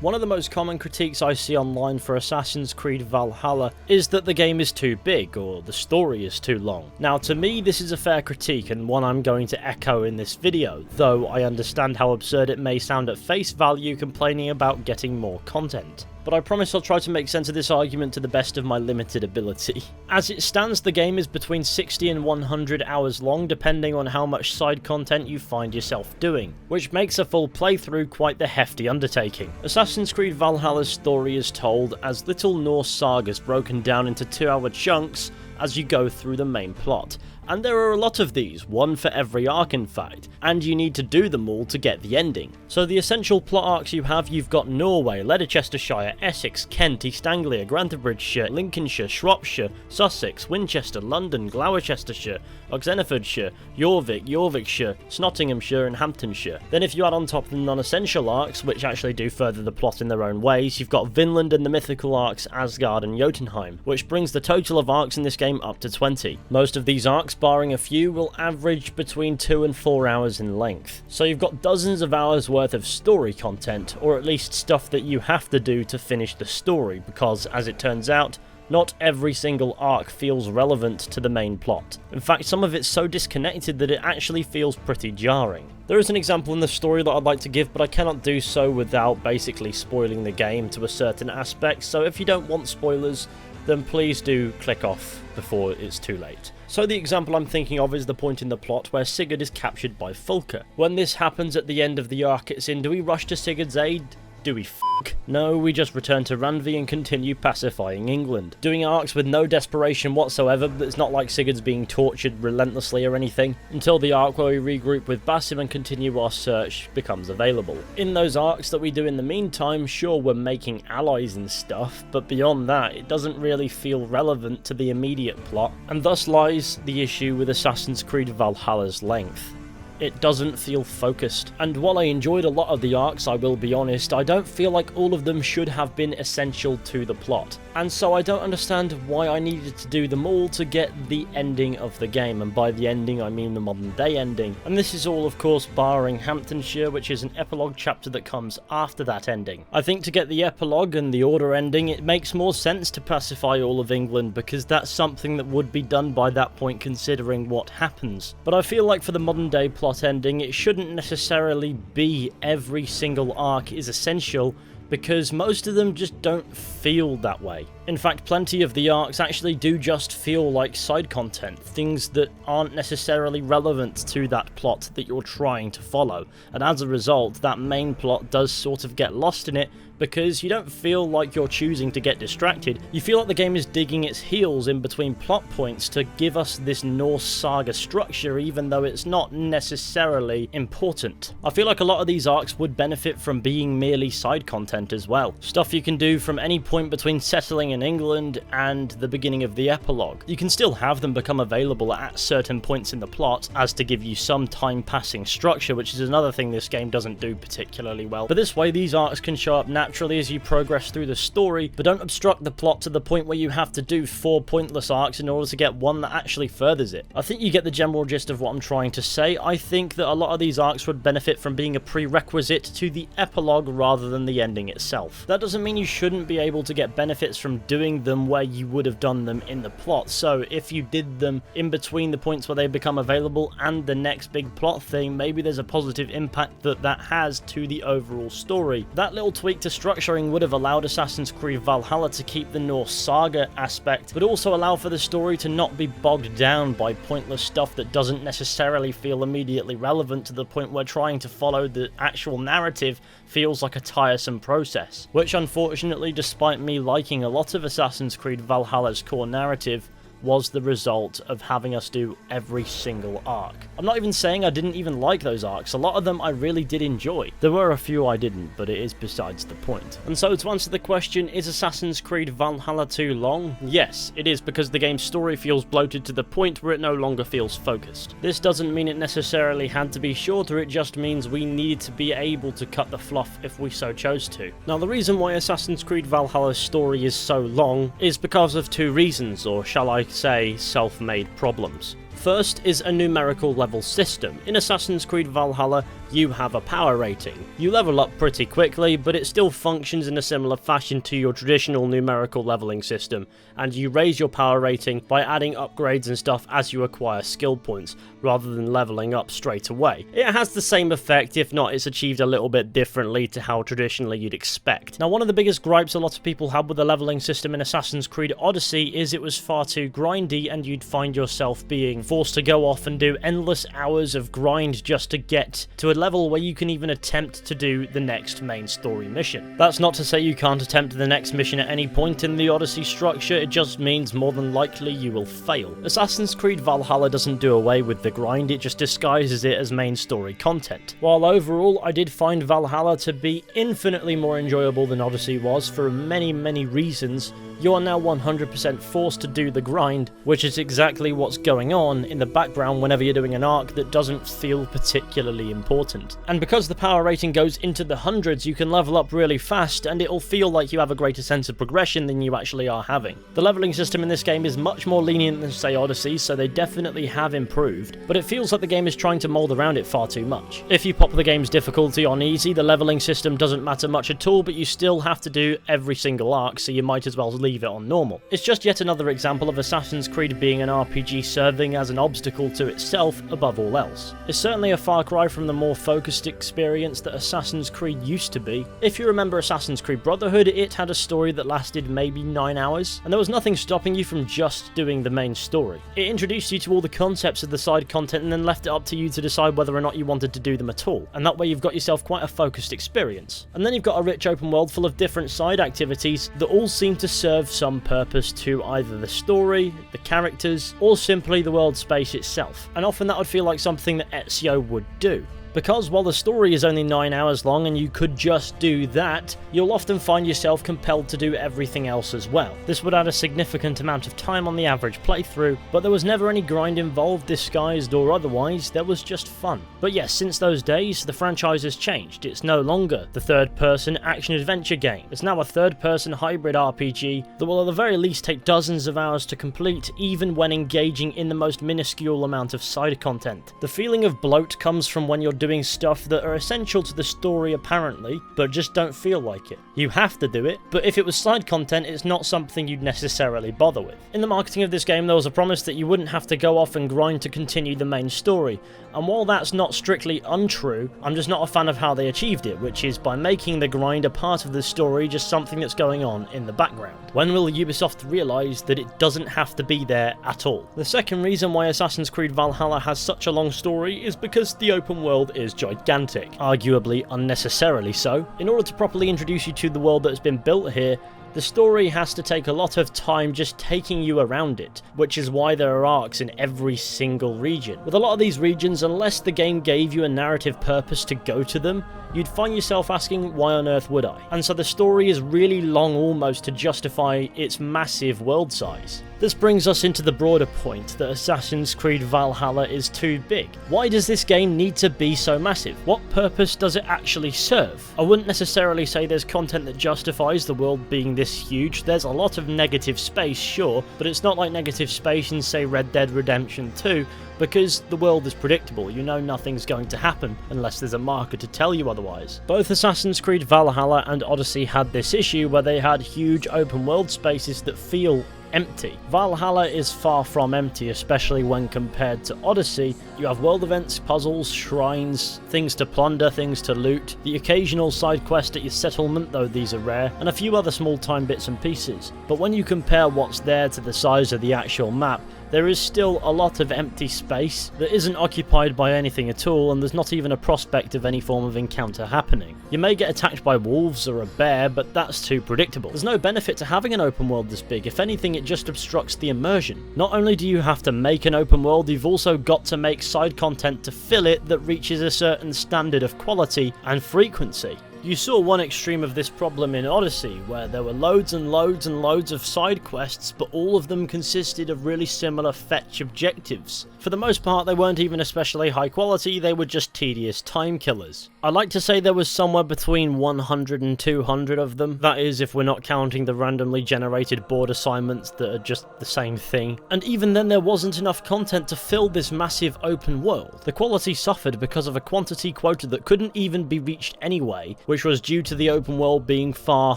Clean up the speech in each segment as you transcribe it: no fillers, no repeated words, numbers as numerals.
One of the most common critiques I see online for Assassin's Creed Valhalla is that the game is too big, or the story is too long. Now to me this is a fair critique and one I'm going to echo in this video, though I understand how absurd it may sound at face value complaining about getting more content. But I promise I'll try to make sense of this argument to the best of my limited ability. As it stands, the game is between 60 and 100 hours long depending on how much side content you find yourself doing, which makes a full playthrough quite the hefty undertaking. Assassin's Creed Valhalla's story is told as little Norse sagas broken down into 2-hour chunks as you go through the main plot. And there are a lot of these, one for every arc in fact, and you need to do them all to get the ending. So the essential plot arcs you've got Norway, Leicestershire, Essex, Kent, East Anglia, Granthambridgeshire, Lincolnshire, Shropshire, Sussex, Winchester, London, Gloucestershire, Oxenfordshire, Jorvik, Yorkshire, Nottinghamshire and Hamptonshire. Then if you add on top the non-essential arcs, which actually do further the plot in their own ways, you've got Vinland and the mythical arcs Asgard and Jotunheim, which brings the total of arcs in this game up to 20. Most of these arcs, barring a few, will average between 2 and 4 hours in length. So you've got dozens of hours worth of story content, or at least stuff that you have to do to finish the story, because as it turns out, not every single arc feels relevant to the main plot. In fact, some of it's so disconnected that it actually feels pretty jarring. There is an example in the story that I'd like to give, but I cannot do so without basically spoiling the game to a certain aspect, so if you don't want spoilers, then please do click off before it's too late. So the example I'm thinking of is the point in the plot where Sigurd is captured by Fulka. When this happens at the end of the arc it's in, do we rush to Sigurd's aid? Do we f**k? No, we just return to Randvi and continue pacifying England. Doing arcs with no desperation whatsoever, but it's not like Sigurd's being tortured relentlessly or anything, until the arc where we regroup with Basim and continue our search becomes available. In those arcs that we do in the meantime, sure we're making allies and stuff, but beyond that it doesn't really feel relevant to the immediate plot, and thus lies the issue with Assassin's Creed Valhalla's length. It doesn't feel focused. And while I enjoyed a lot of the arcs, I will be honest, I don't feel like all of them should have been essential to the plot. And so I don't understand why I needed to do them all to get the ending of the game, and by the ending I mean the modern day ending. And this is all of course barring Hamptonshire, which is an epilogue chapter that comes after that ending. I think to get the epilogue and the order ending, it makes more sense to pacify all of England, because that's something that would be done by that point considering what happens. But I feel like for the modern day plot ending, it shouldn't necessarily be every single arc is essential, because most of them just don't feel that way. In fact, plenty of the arcs actually do just feel like side content, things that aren't necessarily relevant to that plot that you're trying to follow, and as a result, that main plot does sort of get lost in it, because you don't feel like you're choosing to get distracted. You feel like the game is digging its heels in between plot points to give us this Norse saga structure, even though it's not necessarily important. I feel like a lot of these arcs would benefit from being merely side content as well. Stuff you can do from any point between settling in England and the beginning of the epilogue. You can still have them become available at certain points in the plot, as to give you some time-passing structure, which is another thing this game doesn't do particularly well. But this way, these arcs can show up naturally as you progress through the story, but don't obstruct the plot to the point where you have to do 4 pointless arcs in order to get one that actually furthers it. I think you get the general gist of what I'm trying to say. I think that a lot of these arcs would benefit from being a prerequisite to the epilogue rather than the ending itself. That doesn't mean you shouldn't be able to get benefits from doing them where you would have done them in the plot. So if you did them in between the points where they become available and the next big plot thing, maybe there's a positive impact that has to the overall story. That little tweak to structuring would have allowed Assassin's Creed Valhalla to keep the Norse saga aspect, but also allow for the story to not be bogged down by pointless stuff that doesn't necessarily feel immediately relevant, to the point where trying to follow the actual narrative feels like a tiresome process. Which unfortunately, despite me liking a lot of Assassin's Creed Valhalla's core narrative, was the result of having us do every single arc. I'm not even saying I didn't even like those arcs, a lot of them I really did enjoy. There were a few I didn't, but it is besides the point. And so to answer the question, is Assassin's Creed Valhalla too long? Yes, it is, because the game's story feels bloated to the point where it no longer feels focused. This doesn't mean it necessarily had to be shorter, it just means we needed to be able to cut the fluff if we so chose to. Now the reason why Assassin's Creed Valhalla's story is so long is because of two reasons, or shall I say self-made problems. First is a numerical level system. In Assassin's Creed Valhalla, you have a power rating. You level up pretty quickly, but it still functions in a similar fashion to your traditional numerical leveling system, and you raise your power rating by adding upgrades and stuff as you acquire skill points, rather than leveling up straight away. It has the same effect, if not it's achieved a little bit differently to how traditionally you'd expect. Now, one of the biggest gripes a lot of people had with the leveling system in Assassin's Creed Odyssey is it was far too grindy, and you'd find yourself being forced to go off and do endless hours of grind just to get to a level where you can even attempt to do the next main story mission. That's not to say you can't attempt the next mission at any point in the Odyssey structure, it just means more than likely you will fail. Assassin's Creed Valhalla doesn't do away with the grind, it just disguises it as main story content. While overall I did find Valhalla to be infinitely more enjoyable than Odyssey was for many reasons, you are now 100% forced to do the grind, which is exactly what's going on in the background whenever you're doing an arc that doesn't feel particularly important. And because the power rating goes into the hundreds, you can level up really fast, and it'll feel like you have a greater sense of progression than you actually are having. The leveling system in this game is much more lenient than, say, Odyssey, so they definitely have improved, but it feels like the game is trying to mold around it far too much. If you pop the game's difficulty on easy, the leveling system doesn't matter much at all, but you still have to do every single arc, so you might as well leave it on normal. It's just yet another example of Assassin's Creed being an RPG serving as an obstacle to itself above all else. It's certainly a far cry from the more focused experience that Assassin's Creed used to be. If you remember Assassin's Creed Brotherhood, it had a story that lasted maybe 9 hours, and there was nothing stopping you from just doing the main story. It introduced you to all the concepts of the side content and then left it up to you to decide whether or not you wanted to do them at all, and that way you've got yourself quite a focused experience. And then you've got a rich open world full of different side activities that all seem to serve some purpose to either the story, the characters, or simply the world space itself. And often that would feel like something that Ezio would do. Because while the story is only 9 hours long and you could just do that, you'll often find yourself compelled to do everything else as well. This would add a significant amount of time on the average playthrough, but there was never any grind involved, disguised or otherwise, there was just fun. But yes, since those days, the franchise has changed. It's no longer the third-person action-adventure game. It's now a third-person hybrid RPG that will at the very least take dozens of hours to complete, even when engaging in the most minuscule amount of side content. The feeling of bloat comes from when you're doing stuff that are essential to the story apparently, but just don't feel like it. You have to do it, but if it was side content, it's not something you'd necessarily bother with. In the marketing of this game, there was a promise that you wouldn't have to go off and grind to continue the main story, and while that's not strictly untrue, I'm just not a fan of how they achieved it, which is by making the grind a part of the story, just something that's going on in the background. When will Ubisoft realise that it doesn't have to be there at all? The second reason why Assassin's Creed Valhalla has such a long story is because the open world is gigantic, arguably unnecessarily so. In order to properly introduce you to the world that has been built here, the story has to take a lot of time just taking you around it, which is why there are arcs in every single region. With a lot of these regions, unless the game gave you a narrative purpose to go to them, you'd find yourself asking, why on earth would I? And so the story is really long almost to justify its massive world size. This brings us into the broader point that Assassin's Creed Valhalla is too big. Why does this game need to be so massive? What purpose does it actually serve? I wouldn't necessarily say there's content that justifies the world being this huge. There's a lot of negative space, sure, but it's not like negative space in, say, Red Dead Redemption 2, because the world is predictable. You know nothing's going to happen unless there's a marker to tell you otherwise. Both Assassin's Creed Valhalla and Odyssey had this issue where they had huge open world spaces that feel empty. Valhalla is far from empty, especially when compared to Odyssey. You have world events, puzzles, shrines, things to plunder, things to loot, the occasional side quest at your settlement, though these are rare, and a few other small time bits and pieces. But when you compare what's there to the size of the actual map, there is still a lot of empty space that isn't occupied by anything at all, and there's not even a prospect of any form of encounter happening. You may get attacked by wolves or a bear, but that's too predictable. There's no benefit to having an open world this big. If anything, it just obstructs the immersion. Not only do you have to make an open world, you've also got to make side content to fill it that reaches a certain standard of quality and frequency. You saw one extreme of this problem in Odyssey, where there were loads and loads and loads of side quests, but all of them consisted of really similar fetch objectives. For the most part, they weren't even especially high quality, they were just tedious time killers. I'd like to say there was somewhere between 100 and 200 of them, that is if we're not counting the randomly generated board assignments that are just the same thing. And even then there wasn't enough content to fill this massive open world. The quality suffered because of a quantity quota that couldn't even be reached anyway, which was due to the open world being far,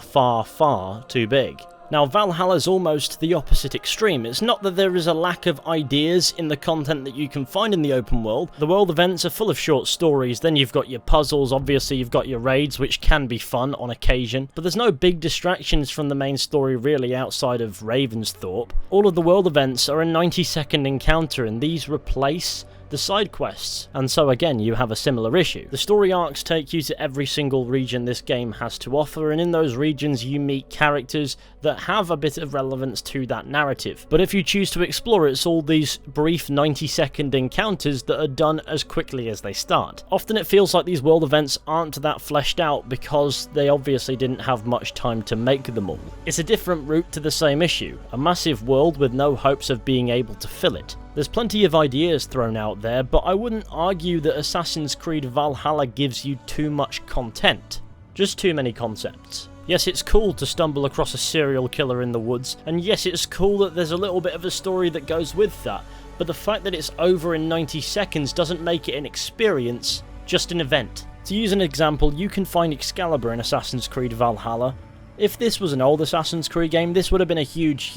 far, far too big. Now, Valhalla's almost the opposite extreme. It's not that there is a lack of ideas in the content that you can find in the open world. The world events are full of short stories, then you've got your puzzles, obviously you've got your raids, which can be fun on occasion, but there's no big distractions from the main story really outside of Ravensthorpe. All of the world events are a 90-second encounter, and these replace the side quests, and so again you have a similar issue. The story arcs take you to every single region this game has to offer, and in those regions you meet characters that have a bit of relevance to that narrative. But if you choose to explore, it's all these brief 90-second encounters that are done as quickly as they start. Often it feels like these world events aren't that fleshed out because they obviously didn't have much time to make them all. It's a different route to the same issue, a massive world with no hopes of being able to fill it. There's plenty of ideas thrown out there, but I wouldn't argue that Assassin's Creed Valhalla gives you too much content. Just too many concepts. Yes, it's cool to stumble across a serial killer in the woods, and yes, it's cool that there's a little bit of a story that goes with that, but the fact that it's over in 90 seconds doesn't make it an experience, just an event. To use an example, you can find Excalibur in Assassin's Creed Valhalla. If this was an old Assassin's Creed game, this would have been a huge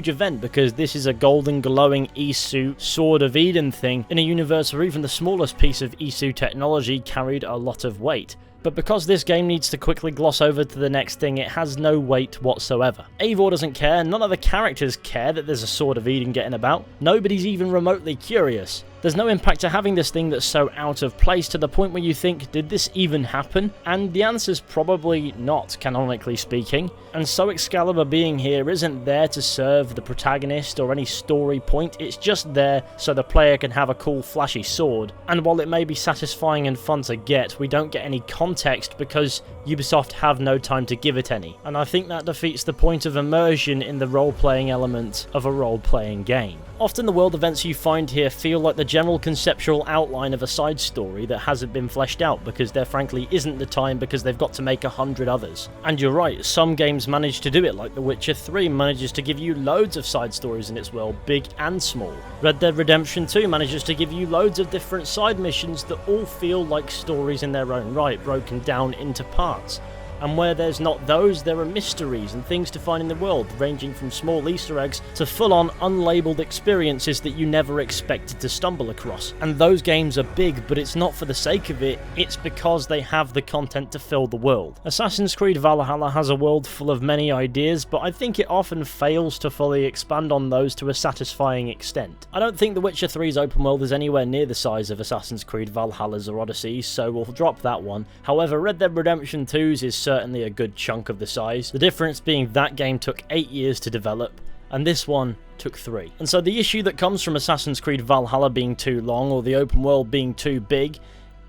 event, because this is a golden glowing Isu Sword of Eden thing in a universe where even the smallest piece of Isu technology carried a lot of weight. But because this game needs to quickly gloss over to the next thing, it has no weight whatsoever. Eivor doesn't care, none of the characters care that there's a Sword of Eden getting about, nobody's even remotely curious. There's no impact to having this thing that's so out of place to the point where you think, did this even happen? And the answer's probably not, canonically speaking. And so Excalibur being here isn't there to serve the protagonist or any story point, it's just there so the player can have a cool flashy sword. And while it may be satisfying and fun to get, we don't get any context because Ubisoft have no time to give it any. And I think that defeats the point of immersion in the role-playing element of a role-playing game. Often the world events you find here feel like the general conceptual outline of a side story that hasn't been fleshed out because there frankly isn't the time because they've got to make 100 others. And you're right, some games manage to do it, like The Witcher 3 manages to give you loads of side stories in its world, big and small. Red Dead Redemption 2 manages to give you loads of different side missions that all feel like stories in their own right, broken down into parts. And where there's not those, there are mysteries and things to find in the world, ranging from small Easter eggs to full-on unlabeled experiences that you never expected to stumble across. And those games are big, but it's not for the sake of it, it's because they have the content to fill the world. Assassin's Creed Valhalla has a world full of many ideas, but I think it often fails to fully expand on those to a satisfying extent. I don't think The Witcher 3's open world is anywhere near the size of Assassin's Creed Valhalla's or Odyssey's, so we'll drop that one. However, Red Dead Redemption 2's is certainly a good chunk of the size, the difference being that game took 8 years to develop, and this one took 3. And so the issue that comes from Assassin's Creed Valhalla being too long, or the open world being too big,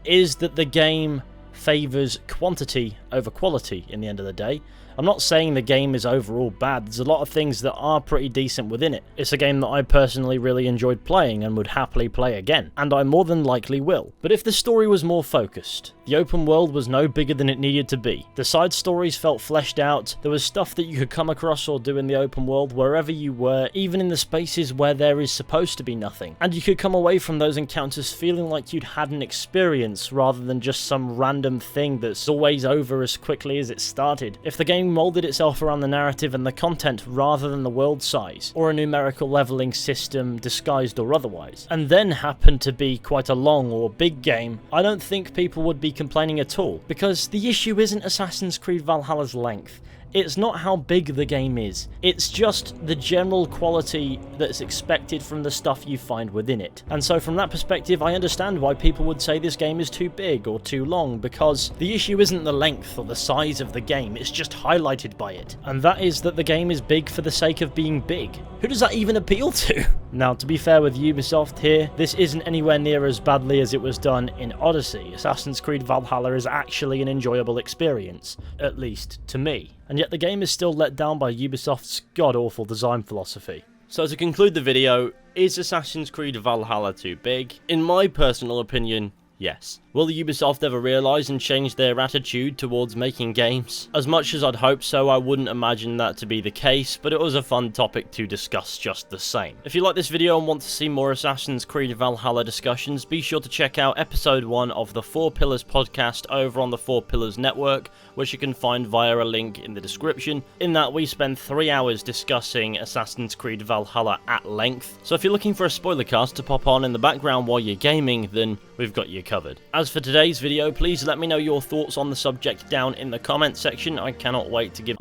is that the game favours quantity over quality in the end of the day. I'm not saying the game is overall bad, there's a lot of things that are pretty decent within it. It's a game that I personally really enjoyed playing and would happily play again, and I more than likely will. But if the story was more focused, the open world was no bigger than it needed to be. The side stories felt fleshed out, there was stuff that you could come across or do in the open world wherever you were, even in the spaces where there is supposed to be nothing. And you could come away from those encounters feeling like you'd had an experience rather than just some random thing that's always over as quickly as it started. If the game molded itself around the narrative and the content rather than the world size, or a numerical leveling system disguised or otherwise, and then happened to be quite a long or big game, I don't think people would be complaining at all, because the issue isn't Assassin's Creed Valhalla's length. It's not how big the game is, it's just the general quality that's expected from the stuff you find within it. And so from that perspective, I understand why people would say this game is too big or too long, because the issue isn't the length or the size of the game, it's just highlighted by it. And that is that the game is big for the sake of being big. Who does that even appeal to? Now, to be fair with Ubisoft here, this isn't anywhere near as badly as it was done in Odyssey. Assassin's Creed Valhalla is actually an enjoyable experience, at least to me. And yet the game is still let down by Ubisoft's god-awful design philosophy. So to conclude the video, is Assassin's Creed Valhalla too big? In my personal opinion, yes. Will Ubisoft ever realise and change their attitude towards making games? As much as I'd hope so, I wouldn't imagine that to be the case, but it was a fun topic to discuss just the same. If you like this video and want to see more Assassin's Creed Valhalla discussions, be sure to check out episode 1 of the 4 Pillars podcast over on the 4 Pillars network, which you can find via a link in the description. In that, we spend 3 hours discussing Assassin's Creed Valhalla at length, so if you're looking for a spoiler cast to pop on in the background while you're gaming, then we've got you covered. As for today's video, please let me know your thoughts on the subject down in the comment section. I cannot wait to give...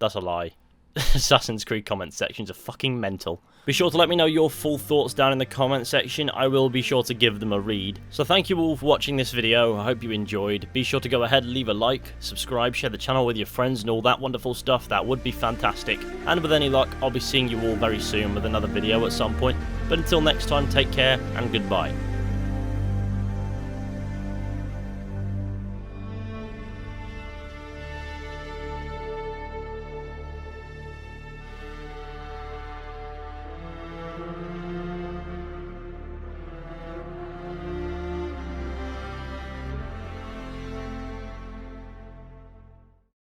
That's a lie. Assassin's Creed comment sections are fucking mental. Be sure to let me know your full thoughts down in the comment section. I will be sure to give them a read. So thank you all for watching this video. I hope you enjoyed. Be sure to go ahead, leave a like, subscribe, share the channel with your friends and all that wonderful stuff. That would be fantastic. And with any luck, I'll be seeing you all very soon with another video at some point. But until next time, take care and goodbye.